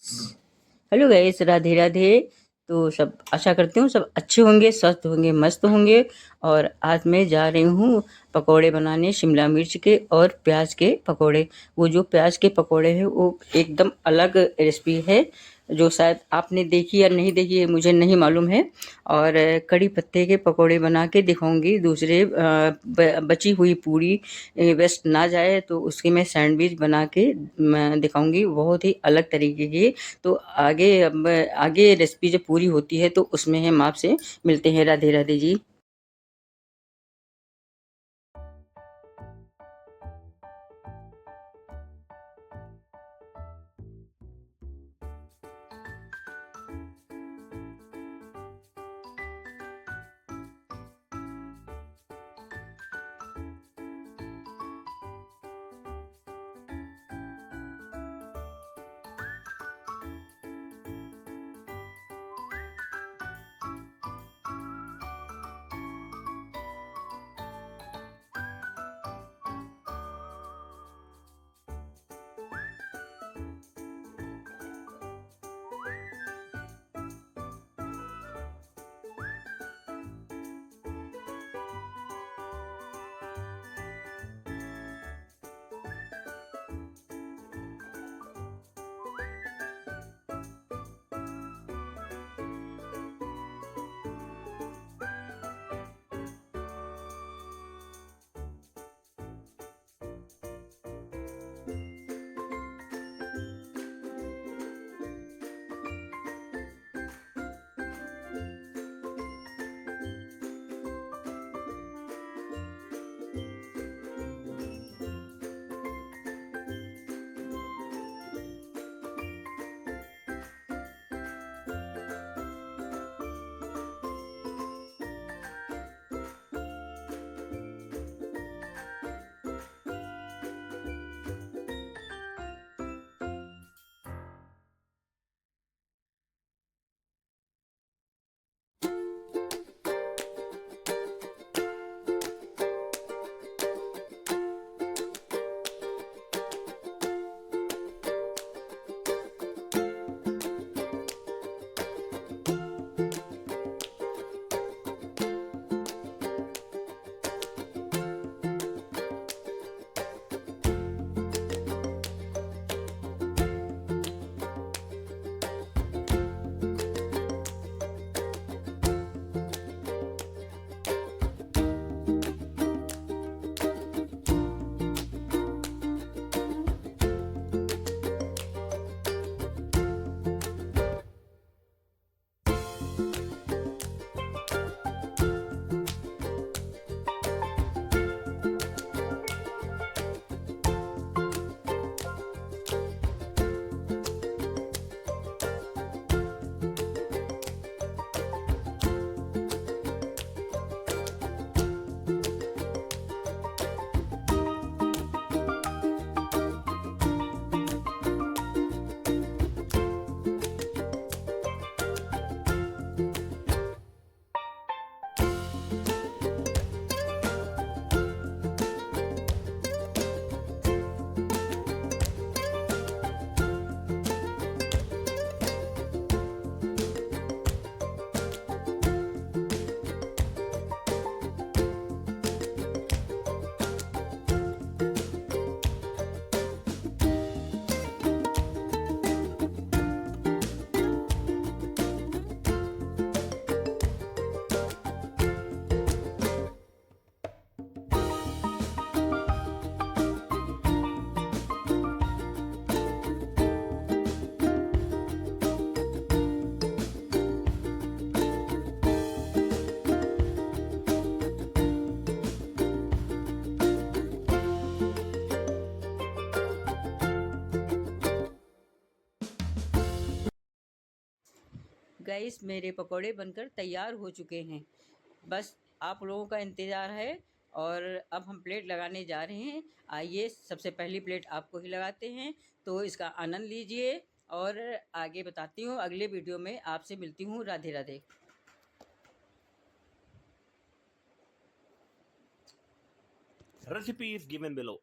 Hello guys, Radhe Radhe. तो सब आशा करती हूँ सब अच्छे होंगे, स्वस्थ होंगे, मस्त होंगे। और आज मैं जा रही हूँ पकोड़े बनाने, शिमला मिर्च के और प्याज के पकोड़े। वो जो प्याज के पकोड़े हैं वो एकदम अलग रेसिपी है, जो शायद आपने देखी या नहीं देखी है मुझे नहीं मालूम है। और कड़ी पत्ते के पकोड़े बना के दिखाऊंगी। दूसरे बची हुई पूरी वेस्ट ना जाए तो उसकी मैं सैंडविच बना के मैं दिखाऊंगी, बहुत ही अलग तरीके की। तो आगे अब आगे रेसिपी जब पूरी होती है तो उसमें हम आपसे मिलते हैं। राधे राधे जी। गाइस, मेरे पकोड़े बनकर तैयार हो चुके हैं। बस आप लोगों का इंतज़ार है। और अब हम प्लेट लगाने जा रहे हैं। आइए सबसे पहली प्लेट आपको ही लगाते हैं, तो इसका आनंद लीजिए। और आगे बताती हूँ, अगले वीडियो में आपसे मिलती हूँ। Radhe Radhe. Recipe is given below.